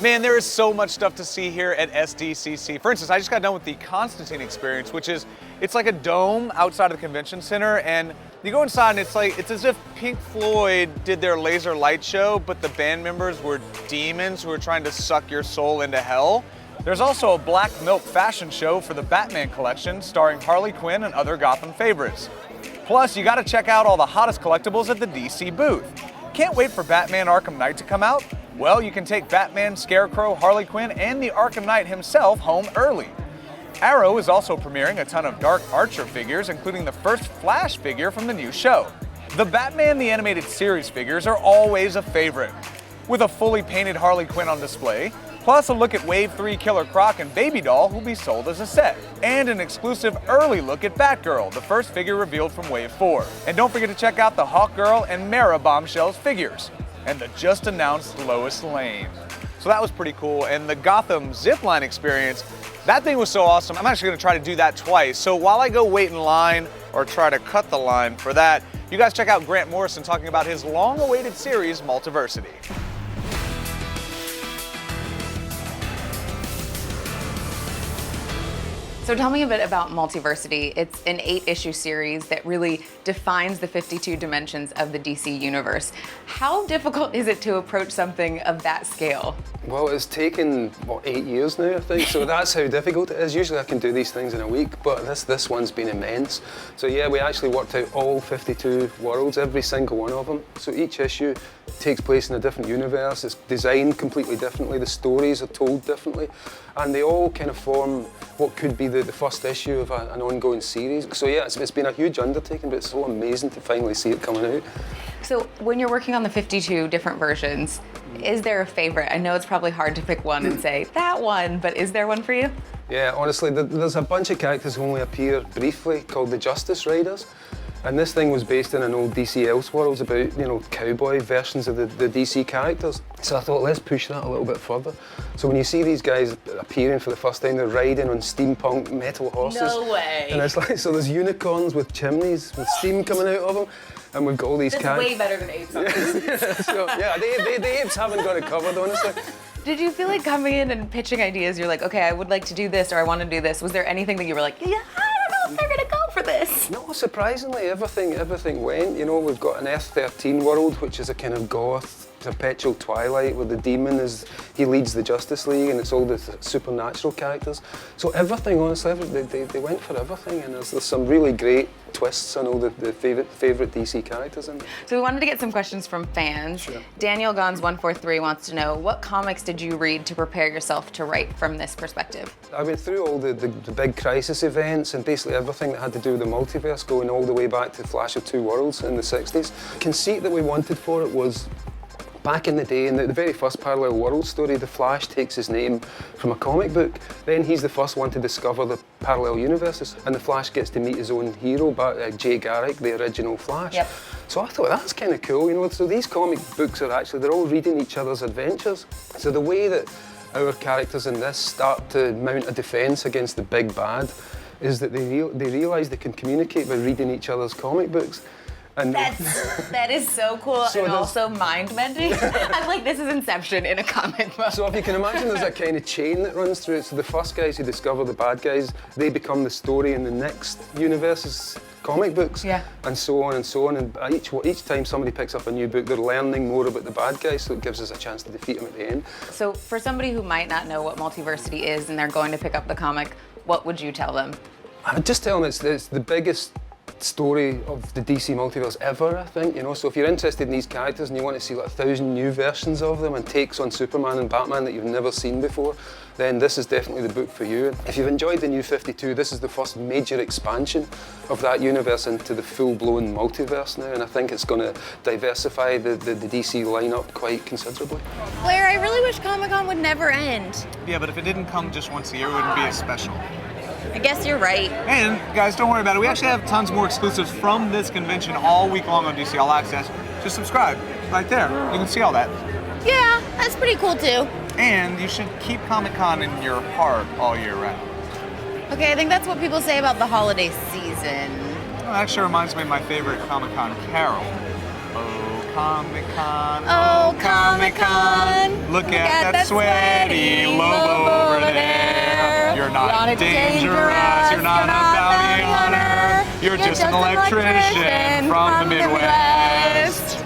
Man, there is so much stuff to see here at SDCC. For instance, I just got done with the Constantine experience, which is, it's like a dome outside of the convention center, and you go inside and it's as if Pink Floyd did their laser light show, but the band members were demons who were trying to suck your soul into hell. There's also a BlackMilk fashion show for the Batman collection, starring Harley Quinn and other Gotham favorites. Plus, you gotta check out all the hottest collectibles at the DC booth. Can't wait for Batman Arkham Knight to come out? Well, you can take Batman, Scarecrow, Harley Quinn, and the Arkham Knight himself home early. Arrow is also premiering a ton of Dark Archer figures, including the first Flash figure from the new show. The Batman the Animated Series figures are always a favorite, with a fully painted Harley Quinn on display, plus a look at Wave 3 Killer Croc and Baby Doll who'll be sold as a set, and an exclusive early look at Batgirl, the first figure revealed from Wave 4. And don't forget to check out the Hawkgirl and Mara Bombshells figures, and the just announced Lois Lane. So that was pretty cool, and the Gotham zipline experience, that thing was so awesome. I'm actually gonna try to do that twice. So while I go wait in line or try to cut the line for that, you guys check out Grant Morrison talking about his long-awaited series, Multiversity. So tell me a bit about Multiversity. It's an 8-issue series that really defines the 52 dimensions of the DC universe. How difficult is it to approach something of that scale? Well, it's taken, 8 years now, I think, so that's how difficult it is. Usually I can do these things in a week, but this one's been immense. So yeah, we actually worked out all 52 worlds, every single one of them. So each issue takes place in a different universe, it's designed completely differently, the stories are told differently, and they all kind of form what could be the first issue of an ongoing series. So yeah, it's been a huge undertaking, but it's so amazing to finally see it coming out. So when you're working on the 52 different versions, is there a favorite? I know it's probably hard to pick one and say, that one, but is there one for you? Yeah, honestly, there's a bunch of characters who only appear briefly called the Justice Riders. And this thing was based in an old DC Elseworlds about, cowboy versions of the DC characters. So I thought, let's push that a little bit further. So when you see these guys appearing for the first time, they're riding on steampunk metal horses. No way. And it's like, so there's unicorns with chimneys, with steam coming out of them. And we've got all these characters. Way better than apes. So, yeah, the apes haven't got it covered, honestly. Did you feel like coming in and pitching ideas, you're like, okay, I would like to do this, or I want to do this. Was there anything that you were like, yeah, I don't know if they're gonna go for this? No, surprisingly, everything went. We've got an F-13 world, which is a kind of goth, perpetual twilight, where the demon he leads the Justice League, and it's all the supernatural characters. So everything, honestly, they went for everything, and there's some really great twists on all the favorite DC characters in there. So we wanted to get some questions from fans. Sure. Daniel Gons143 wants to know, what comics did you read to prepare yourself to write from this perspective? I went through all the big crisis events and basically everything that had to do with the multiverse, going all the way back to Flash of Two Worlds in the 60s. The conceit that we wanted for it was, back in the day, in the very first parallel world story, the Flash takes his name from a comic book. Then he's the first one to discover the parallel universes, and the Flash gets to meet his own hero, Jay Garrick, the original Flash. Yep. So I thought, that's kind of cool, So these comic books are actually, they're all reading each other's adventures. So the way that our characters in this start to mount a defense against the big bad is that they realise they can communicate by reading each other's comic books. And that is so cool, so and also mind-bending. I'm like, this is Inception in a comic book. So if you can imagine, there's a kind of chain that runs through it. So the first guys who discover the bad guys, they become the story in the next universe's comic books, yeah. And so on and so on. And each time somebody picks up a new book, they're learning more about the bad guys, so it gives us a chance to defeat them at the end. So for somebody who might not know what Multiversity is and they're going to pick up the comic, what would you tell them? I would just tell them it's the biggest story of the DC multiverse ever, I think, So if you're interested in these characters and you want to see like 1,000 new versions of them and takes on Superman and Batman that you've never seen before, then this is definitely the book for you. If you've enjoyed the new 52, this is the first major expansion of that universe into the full-blown multiverse now, and I think it's going to diversify the DC lineup quite considerably. Blair, I really wish Comic-Con would never end. Yeah, but if it didn't come just once a year, it wouldn't be as special. I guess you're right. And guys, don't worry about it. We actually have tons more exclusives from this convention all week long on DC All Access. Just subscribe right there. You can see all that. Yeah, that's pretty cool too. And you should keep Comic-Con in your heart all year round. Okay, I think that's what people say about the holiday season. Well, that actually reminds me of my favorite Comic-Con carol. Oh, Comic-Con, Oh, Comic-Con. Look at that sweaty Lobo over there. You're not dangerous, you're not a bounty hunter. You're just an electrician from the Midwest.